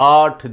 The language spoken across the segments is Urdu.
8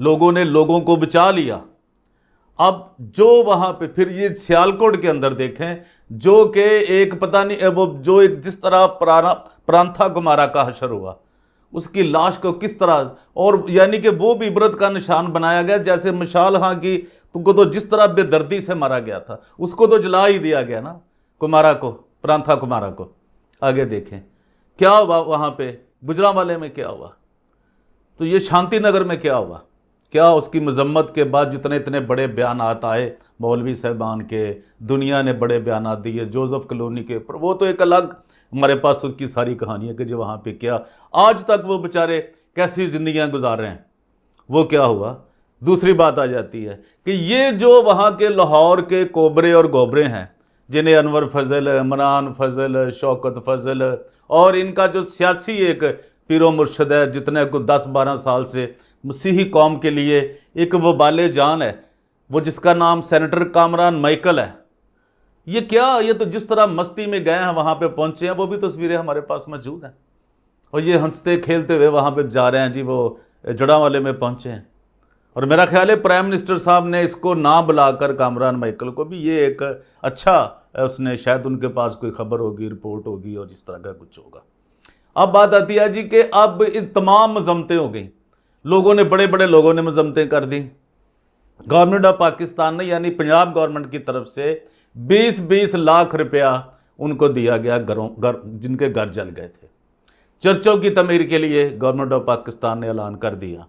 لوگوں نے لوگوں کو بچا لیا۔ اب جو وہاں پہ پھر یہ سیالکوٹ کے اندر دیکھیں، جو کہ ایک پتہ نہیں وہ جو ایک جس طرح پرانتھا کمارا کا حشر ہوا، اس کی لاش کو کس طرح، اور یعنی کہ وہ بھی عبرت کا نشان بنایا گیا، جیسے مشال ہاں کی تم کو تو جس طرح بے دردی سے مارا گیا تھا، اس کو تو جلا ہی دیا گیا نا، کمارا کو، پرانتھا کمارا کو۔ آگے دیکھیں کیا ہوا وہاں پہ، گجرانوالے میں کیا ہوا، تو یہ شانتی نگر میں کیا ہوا، کیا اس کی مذمت کے بعد جتنے اتنے بڑے بیانات آئے مولوی صاحبان کے، دنیا نے بڑے بیانات دیے جوزف کلونی کے اوپر، وہ تو ایک الگ ہمارے پاس اس کی ساری کہانی ہے کہ جو وہاں پہ کیا، آج تک وہ بیچارے کیسی زندگیاں گزار رہے ہیں، وہ کیا ہوا۔ دوسری بات آ جاتی ہے کہ یہ جو وہاں کے لاہور کے کوبرے اور گوبرے ہیں، جنہیں انور فضل، عمران فضل، شوکت فضل، اور ان کا جو سیاسی ایک پیر و مرشد ہے، جتنے کو 10-12 سال سے مسیحی قوم کے لیے ایک وبال جان ہے، وہ جس کا نام سینیٹر کامران مائیکل ہے، یہ کیا، یہ تو جس طرح مستی میں گئے ہیں وہاں پہ پہنچے ہیں، وہ بھی تصویریں ہمارے پاس موجود ہیں، اور یہ ہنستے کھیلتے ہوئے وہاں پہ جا رہے ہیں جی، وہ جڑاں والے میں پہنچے ہیں۔ اور میرا خیال ہے پرائم منسٹر صاحب نے اس کو نہ بلا کر کامران مائیکل کو بھی، یہ ایک اچھا، اس نے شاید ان کے پاس کوئی خبر ہوگی، رپورٹ ہوگی اور اس طرح کا کچھ ہوگا۔ اب بات آتی ہے جی کہ اب تمام مذمتیں ہو گئیں، لوگوں نے، بڑے بڑے لوگوں نے مذمتیں کر دیں، گورنمنٹ آف پاکستان نے یعنی پنجاب گورنمنٹ کی طرف سے 20-20 لاکھ روپیہ ان کو دیا گیا، جن کے گھر جل گئے تھے، چرچوں کی تعمیر کے لیے گورنمنٹ آف پاکستان نے اعلان کر دیا۔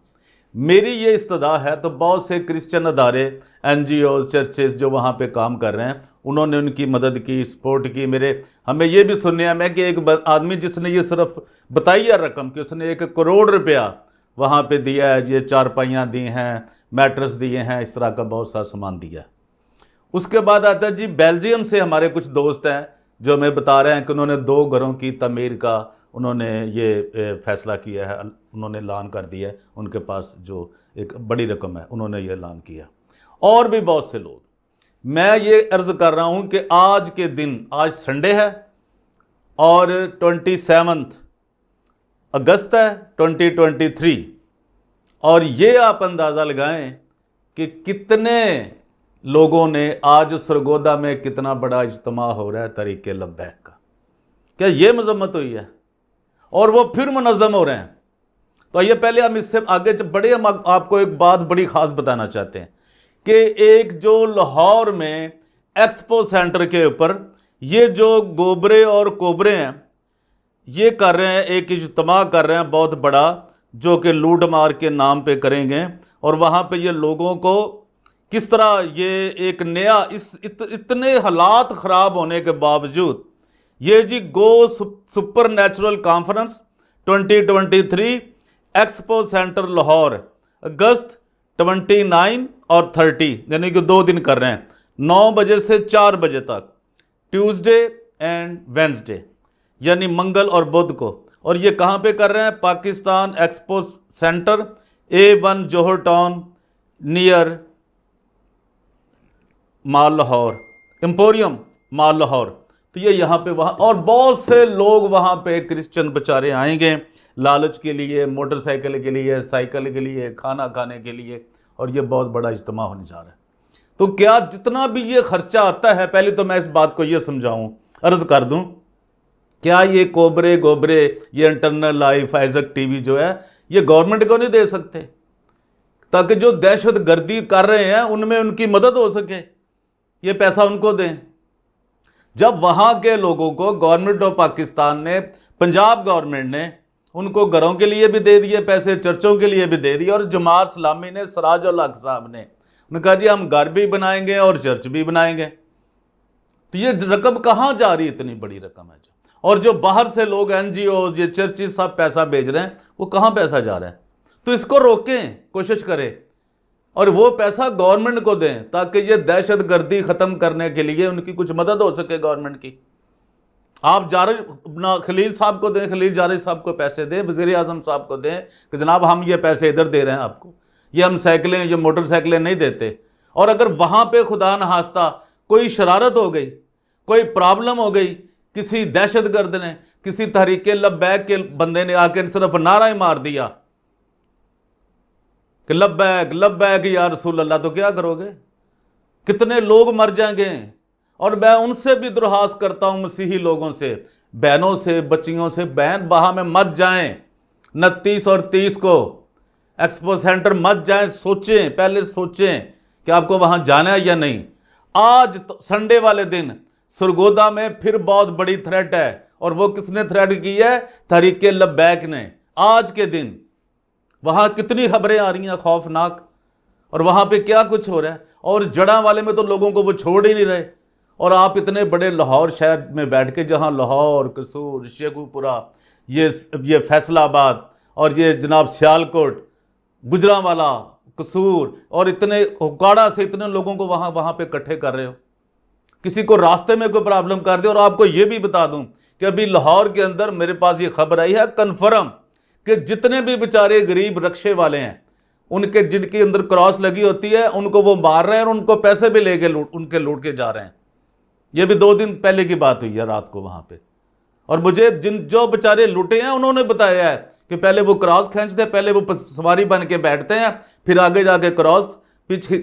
میری یہ استدعا ہے تو بہت سے کرسچن ادارے، این جی اوز، چرچز جو وہاں پہ کام کر رہے ہیں، انہوں نے ان کی مدد کی، سپورٹ کی۔ ہمیں یہ بھی سننے میں کہ ایک آدمی جس نے یہ صرف بتائی ہے رقم کہ اس نے 1 کروڑ روپیہ وہاں پہ دیا ہے، یہ چارپائیاں دی ہیں، میٹرس دیے ہیں، اس طرح کا بہت سا سامان دیا ہے۔ اس کے بعد آتا ہے جی بیلجیم سے ہمارے کچھ دوست ہیں جو ہمیں بتا رہے ہیں کہ انہوں نے 2 گھروں کی تعمیر کا انہوں نے یہ فیصلہ کیا ہے، انہوں نے اعلان کر دیا ہے، ان کے پاس جو ایک بڑی رقم ہے انہوں نے یہ اعلان کیا۔ اور بھی بہت سے لوگ، میں یہ عرض کر رہا ہوں کہ آج کے دن، آج سنڈے ہے اور 27 اگست ہے 2023، اور یہ آپ اندازہ لگائیں کہ کتنے لوگوں نے آج سرگودا میں کتنا بڑا اجتماع ہو رہا ہے تحریک لبیک کا، کیا یہ مذمت ہوئی ہے؟ اور وہ پھر منظم ہو رہے ہیں۔ تو یہ پہلے ہم اس سے آگے بڑے، ہم آپ کو ایک بات بڑی خاص بتانا چاہتے ہیں کہ ایک جو لاہور میں ایکسپو سینٹر کے اوپر یہ جو گوبرے اور کوبرے ہیں، یہ کر رہے ہیں، ایک اجتماع کر رہے ہیں بہت بڑا، جو کہ لوٹ مار کے نام پہ کریں گے، اور وہاں پہ یہ لوگوں کو کس طرح یہ ایک نیا، اتنے حالات خراب ہونے کے باوجود، یہ جی گو supernatural conference 2023 expo centre Lahore, August 29 اور 30، یعنی کہ 2 دن کر رہے ہیں، 9 بجے سے 4 بجے تک، ٹیوزڈے اینڈ وینسڈے، یعنی منگل اور بدھ کو۔ اور یہ کہاں پہ کر رہے ہیں؟ پاکستان ایکسپو سینٹر A1 جوہر ٹاؤن نیئر مال لاہور، امپوریم مال لاہور۔ تو یہ یہاں پہ وہاں، اور بہت سے لوگ وہاں پہ کرسچن بچارے آئیں گے لالچ کے لیے، موٹر سائیکل کے لیے، سائیکل کے لیے، کھانا کھانے کے لیے، اور یہ بہت بڑا اجتماع ہونے جا رہا ہے۔ تو کیا جتنا بھی یہ خرچہ آتا ہے، پہلے تو میں اس بات کو یہ سمجھاؤں، عرض کر دوں، کیا یہ کوبرے گوبرے، یہ internal life, Isaac T V جو ہے، یہ گورنمنٹ کو نہیں دے سکتے تاکہ جو دہشت گردی کر رہے ہیں ان میں ان کی مدد ہو سکے، یہ پیسہ ان کو دیں؟ جب وہاں کے لوگوں کو گورنمنٹ آف پاکستان نے، پنجاب گورنمنٹ نے ان کو گھروں کے لیے بھی دے دیے پیسے، چرچوں کے لیے بھی دے دیے، اور جماعت اسلامی نے، سراج الحق صاحب نے کہا جی ہم گھر بھی بنائیں گے اور چرچ بھی بنائیں گے، تو یہ رقم کہاں جا رہی؟ اتنی بڑی رقم ہے جو، اور جو باہر سے لوگ، این جی اوز، یہ چرچز سب پیسہ بھیج رہے ہیں، وہ کہاں پیسہ جا رہا ہے؟ تو اس کو روکیں، کوشش کریں، اور وہ پیسہ گورنمنٹ کو دیں تاکہ یہ دہشت گردی ختم کرنے کے لیے ان کی کچھ مدد ہو سکے گورنمنٹ کی۔ آپ خلیل صاحب کو دیں، خلیل جارج صاحب کو پیسے دیں، وزیر اعظم صاحب کو دیں کہ جناب ہم یہ پیسے ادھر دے رہے ہیں آپ کو، یہ ہم سائیکلیں، یہ موٹر سائیکلیں نہیں دیتے۔ اور اگر وہاں پہ خدا نخواستہ کوئی شرارت ہو گئی، کوئی پرابلم ہو گئی، کسی دہشت گرد نے، کسی تحریک لبیک کے بندے نے آ کے صرف نعرہ مار دیا کہ لبیک لبیک یا رسول اللہ، تو کیا کرو گے؟ کتنے لوگ مر جائیں گے۔ اور میں ان سے بھی درخواست کرتا ہوں، مسیحی لوگوں سے، بہنوں سے، بچیوں سے، بہن وہاں میں مت جائیں، 29 اور 30 کو ایکسپو سینٹر مت جائیں، سوچیں، پہلے سوچیں کہ آپ کو وہاں جانا ہے یا نہیں۔ آج سنڈے والے دن سرگودا میں پھر بہت بڑی تھریٹ ہے، اور وہ کس نے تھریٹ کی ہے؟ تحریک لبیک نے۔ آج کے دن وہاں کتنی خبریں آ رہی ہیں خوفناک، اور وہاں پہ کیا کچھ ہو رہا ہے، اور جڑاں والے میں تو لوگوں کو وہ چھوڑ ہی نہیں رہے۔ اور آپ اتنے بڑے لاہور شہر میں بیٹھ کے، جہاں لاہور، قصور، شیخو پورہ، یہ فیصل آباد، اور یہ جناب سیالکوٹ، گجرانوالا، قصور، اور اتنے اکاڑا سے اتنے لوگوں کو وہاں پہ اکٹھے کر رہے ہو۔ کسی کو راستے میں کوئی پرابلم کر دے۔ اور آپ کو یہ بھی بتا دوں کہ ابھی لاہور کے اندر میرے پاس یہ خبر آئی ہے کنفرم، کہ جتنے بھی بیچارے غریب رکشے والے ہیں، جن کے اندر کراس لگی ہوتی ہے، ان کو وہ مار رہے ہیں، اور ان کو پیسے بھی لے کے ان کے لوٹ کے جا رہے ہیں۔ یہ بھی 2 دن پہلے کی بات ہوئی ہے رات کو وہاں پہ۔ اور مجھے جو بیچارے لوٹے ہیں انہوں نے بتایا ہے کہ پہلے وہ کراس کھینچتے ہیں، پہلے وہ سواری بن کے بیٹھتے ہیں، پھر آگے جا کے کراس پیچھے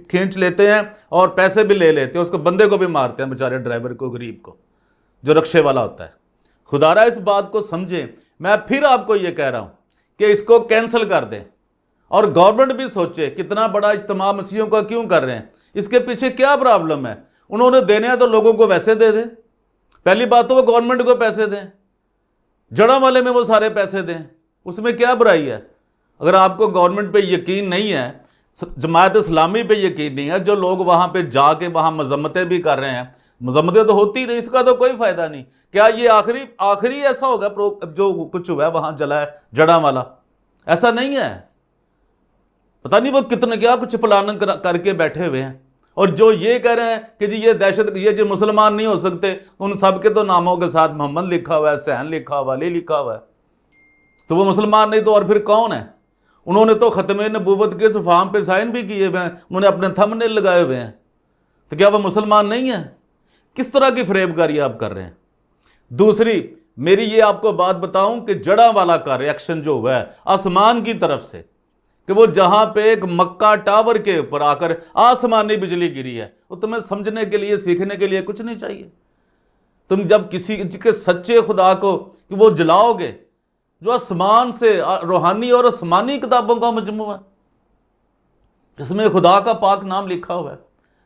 کھینچ لیتے ہیں، اور پیسے بھی لے لیتے ہیں، اس کو بندے کو بھی مارتے ہیں، بیچارے ڈرائیور کو، غریب کو، جو رکشے والا ہوتا ہے۔ خدا را اس بات کو سمجھیں۔ میں پھر آپ کو یہ کہہ رہا ہوں کہ اس کو کینسل کر دیں، اور گورنمنٹ بھی سوچے کتنا بڑا اجتماع مسیحیوں کا کیوں کر رہے ہیں، اس کے پیچھے کیا پرابلم ہے۔ انہوں نے دینے ہیں تو لوگوں کو ویسے دے دیں۔ پہلی بات تو وہ گورنمنٹ کو پیسے دیں، جڑاں والے میں وہ سارے پیسے دیں، اس میں کیا برائی ہے۔ اگر آپ کو گورنمنٹ پہ یقین نہیں ہے، جماعت اسلامی پہ یقین نہیں ہے، جو لوگ وہاں پہ جا کے وہاں مذمتیں بھی کر رہے ہیں، مذمتیں تو ہوتی نہیں، اس کا تو کوئی فائدہ نہیں۔ کیا یہ آخری ایسا ہوگا جو کچھ ہوا ہے وہاں جلا ہے جڑاں والا؟ ایسا نہیں ہے۔ پتہ نہیں وہ کتنے کیا کچھ پلان کر کے بیٹھے ہوئے ہیں۔ اور جو یہ کہہ رہے ہیں کہ جی یہ جو مسلمان نہیں ہو سکتے، ان سب کے تو ناموں کے ساتھ محمد لکھا ہوا ہے، حسین لکھا ہوا ہے، علی لکھا ہوا ہے، تو وہ مسلمان نہیں تو اور پھر کون ہے؟ انہوں نے تو ختم نبوت کے فارم پہ سائن بھی کیے ہوئے ہیں، انہوں نے اپنے تھم نیل لگائے ہوئے ہیں، تو کیا وہ مسلمان نہیں ہیں؟ کس طرح کی فریب کاری آپ کر رہے ہیں؟ دوسری میری یہ آپ کو بات بتاؤں کہ جڑاں والا کا ریاکشن جو ہوا ہے آسمان کی طرف سے، کہ وہ جہاں پہ ایک مکہ ٹاور کے اوپر آ کر آسمانی بجلی گری ہے، وہ تمہیں سمجھنے کے لیے، سیکھنے کے لیے کچھ نہیں چاہیے۔ تم جب کسی کے سچے خدا کو کہ وہ جلاؤ گے، جو آسمان سے روحانی اور آسمانی کتابوں کا مجموعہ ہے، جس میں خدا کا پاک نام لکھا ہوا ہے،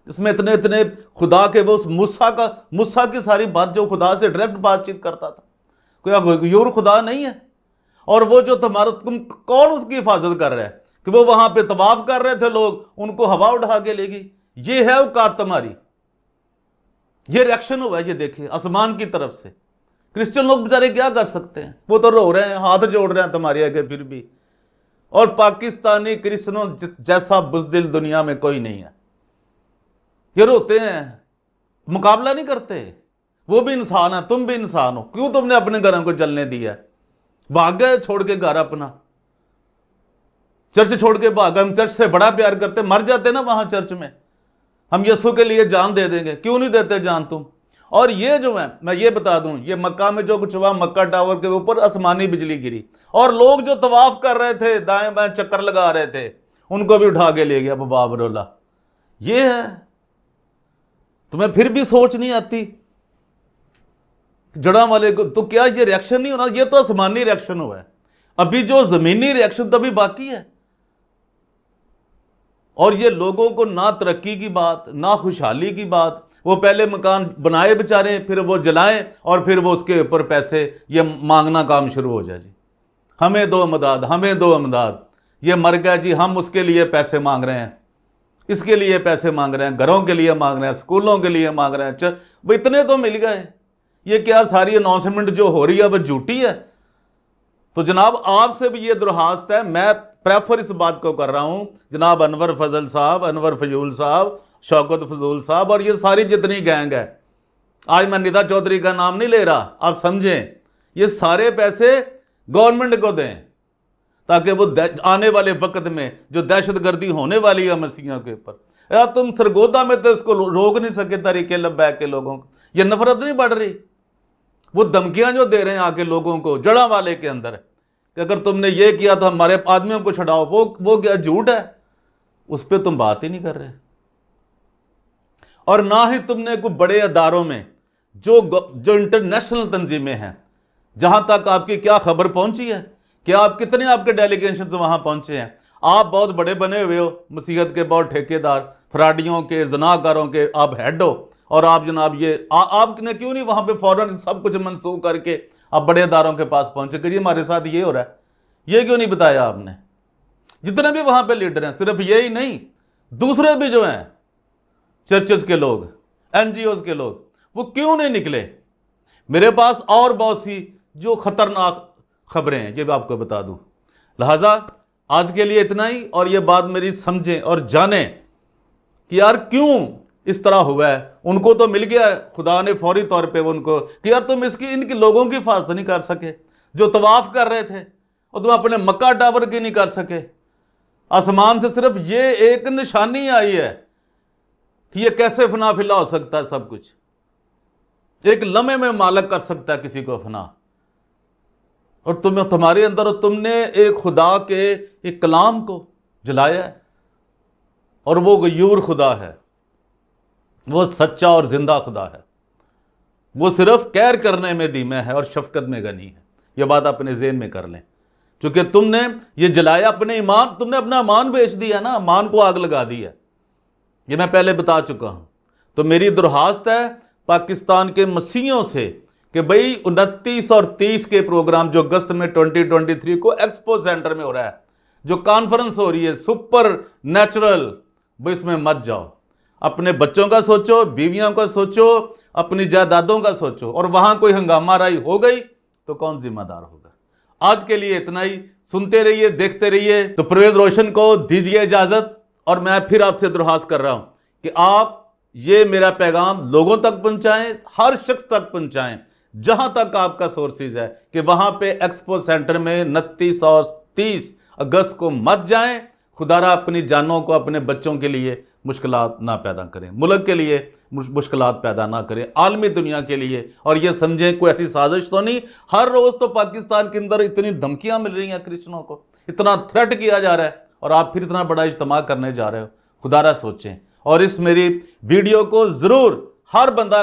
جس میں اتنے خدا کے وہ موسیٰ کی ساری بات، جو خدا سے ڈائریکٹ بات چیت کرتا تھا، کوئی اور خدا نہیں ہے۔ اور وہ جو کون اس کی حفاظت کر رہا ہے کہ وہ وہاں پہ طواف کر رہے تھے لوگ، ان کو ہوا اٹھا کے لے گئی؟ یہ ہے اوقات تمہاری۔ یہ ریاکشن ہوا ہے، یہ دیکھیں آسمان کی طرف سے۔ کرسچن لوگ بیچارے کیا کر سکتے ہیں؟ وہ تو رو رہے ہیں، ہاتھ جوڑ رہے ہیں تمہارے آگے پھر بھی۔ اور پاکستانی کرسچنوں جیسا بزدل دنیا میں کوئی نہیں ہے۔ یہ روتے ہیں، مقابلہ نہیں کرتے۔ وہ بھی انسان ہے، تم بھی انسان ہو، کیوں تم نے اپنے گھروں کو جلنے دیا ہے؟ بھاگ گئے چھوڑ کے گھر اپنا، چرچ چھوڑ کے بھاگ گئے۔ ہم چرچ سے بڑا پیار کرتے، مر جاتے نا وہاں چرچ میں، ہم یسوع کے لیے جان دے دیں گے، کیوں نہیں دیتے جان تم؟ اور یہ جو ہے، میں یہ بتا دوں، یہ مکہ میں جو کچھ ہوا، مکہ ٹاور کے اوپر آسمانی بجلی گری، اور لوگ جو طواف کر رہے تھے، دائیں بائیں چکر لگا رہے تھے، ان کو بھی اٹھا کے لے گیا باب رولا۔ یہ ہے، تمہیں پھر بھی سوچ نہیں آتی جڑاں والے کو؟ تو کیا یہ ریاکشن نہیں ہونا؟ یہ تو آسمانی ریاکشن ہوا ہے، ابھی جو زمینی ریاکشن تو ابھی باقی ہے۔ اور یہ لوگوں کو نہ ترقی کی بات، نہ خوشحالی کی بات، وہ پہلے مکان بنائے بیچارے، پھر وہ جلائیں، اور پھر وہ اس کے اوپر پیسے یہ مانگنا کام شروع ہو جائے۔ جی ہمیں دو امداد، ہمیں دو امداد، یہ مر گیا جی، ہم اس کے لیے پیسے مانگ رہے ہیں، اس کے لیے پیسے مانگ رہے ہیں، گھروں کے لیے مانگ رہے ہیں، اسکولوں کے لیے مانگ رہے ہیں، وہ اتنے تو مل گئے۔ یہ کیا ساری اناؤنسمنٹ جو ہو رہی ہے وہ جھوٹی ہے؟ تو جناب آپ سے بھی یہ درخواست ہے، میں پریفر اس بات کو کر رہا ہوں، جناب انور فضل صاحب، انور فضول صاحب، شوکت فضول صاحب، اور یہ ساری جتنی گینگ ہے، آج میں ندا چودھری کا نام نہیں لے رہا، آپ سمجھیں، یہ سارے پیسے گورنمنٹ کو دیں، تاکہ وہ آنے والے وقت میں جو دہشت گردی ہونے والی ہے مسیحیوں کے اوپر، یا تم سرگودا میں تو اس کو روک نہیں سکے تحریک لبیک کے لوگوں کو، یہ نفرت نہیں بڑھ رہی؟ وہ دھمکیاں جو دے رہے ہیں آ کے لوگوں کو، جڑاں والے کے اندر، کہ اگر تم نے یہ کیا تو ہمارے آدمیوں کو چھڑاؤ، وہ کیا جھوٹ ہے؟ اس پہ تم بات ہی نہیں کر رہے۔ اور نہ ہی تم نے کوئی بڑے اداروں میں جو انٹرنیشنل تنظیمیں ہیں، جہاں تک آپ کی کیا خبر پہنچی ہے کہ آپ کتنے آپ کے ڈیلیگیشنز وہاں پہنچے ہیں؟ آپ بہت بڑے بنے ہوئے ہو، مسیحت کے بہت ٹھیکیدار، فراڈیوں کے، زناکاروں کے آپ ہیڈ ہو، اور آپ جناب یہ آپ نے کیوں نہیں وہاں پہ فوراً سب کچھ منسوخ کر کے آپ بڑے اداروں کے پاس پہنچے کہ یہ ہمارے ساتھ یہ ہو رہا ہے؟ یہ کیوں نہیں بتایا آپ نے؟ جتنے بھی وہاں پہ لیڈر ہیں، صرف یہی نہیں، دوسرے بھی جو ہیں چرچز کے لوگ، این جی اوز کے لوگ، وہ کیوں نہیں نکلے؟ میرے پاس اور بہت سی جو خطرناک خبریں ہیں، یہ بھی آپ کو بتا دوں۔ لہٰذا آج کے لیے اتنا ہی، اور یہ بات میری سمجھیں اور جانیں کہ یار کیوں اس طرح ہوا ہے۔ ان کو تو مل گیا ہے، خدا نے فوری طور پہ ان کو کہ یار تم ان کے لوگوں کی حفاظت نہیں کر سکے جو طواف کر رہے تھے، اور تم اپنے مکہ ٹاور کی نہیں کر سکے۔ آسمان سے صرف یہ ایک نشانی آئی ہے کہ یہ کیسے فنا فلا ہو سکتا ہے، سب کچھ ایک لمحے میں مالک کر سکتا ہے کسی کو فنا، اور تمہارے اندر تم نے ایک خدا کے ایک کلام کو جلایا ہے، اور وہ غیور خدا ہے، وہ سچا اور زندہ خدا ہے، وہ صرف کیر کرنے میں دھیمے ہے اور شفقت میں غنی ہے۔ یہ بات اپنے ذہن میں کر لیں، چونکہ تم نے یہ جلایا اپنے ایمان، تم نے اپنا ایمان بیچ دیا نا، ایمان کو آگ لگا دی ہے، یہ میں پہلے بتا چکا ہوں۔ تو میری درخواست ہے پاکستان کے مسیحیوں سے کہ بھئی 29 اور 30 کے پروگرام جو اگست میں 2023 کو ایکسپو سینٹر میں ہو رہا ہے، جو کانفرنس ہو رہی ہے سپر نیچرل، بھئی اس میں مت جاؤ۔ اپنے بچوں کا سوچو، بیویوں کا سوچو، اپنی جائیدادوں کا سوچو، اور وہاں کوئی ہنگامہ رائی ہو گئی تو کون ذمہ دار ہوگا؟ آج کے لیے اتنا ہی، سنتے رہیے، دیکھتے رہیے۔ تو پرویز روشن کو دیجیے اجازت، اور میں پھر آپ سے درخواست کر رہا ہوں کہ آپ یہ میرا پیغام لوگوں تک پہنچائیں، ہر شخص تک پہنچائیں جہاں تک آپ کا سورسز ہے، کہ وہاں پہ ایکسپو سینٹر میں 29 اور 30 اگست کو مت جائیں۔ خدا را اپنی جانوں کو اپنے بچوں کے لیے مشکلات نہ پیدا کریں، ملک کے لیے مشکلات پیدا نہ کریں، عالمی دنیا کے لیے۔ اور یہ سمجھیں کوئی ایسی سازش تو نہیں، ہر روز تو پاکستان کے اندر اتنی دھمکیاں مل رہی ہیں کرسچنوں کو، اتنا تھریٹ کیا جا رہا ہے، اور آپ پھر اتنا بڑا اجتماع کرنے جا رہے ہو۔ خدا را سوچیں، اور اس میری ویڈیو کو ضرور ہر بندہ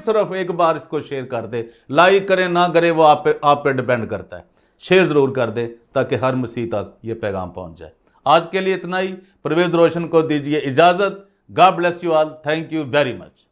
صرف ایک بار اس کو شیئر کر دے، لائک کرے نہ کرے وہ آپ پہ ڈیپینڈ کرتا ہے، شیئر ضرور کر دے تاکہ ہر مسیح تک یہ پیغام پہنچ جائے۔ آج کے لیے اتنا ہی، پرویز روشن کو دیجیے اجازت۔ God bless you all, thank you very much.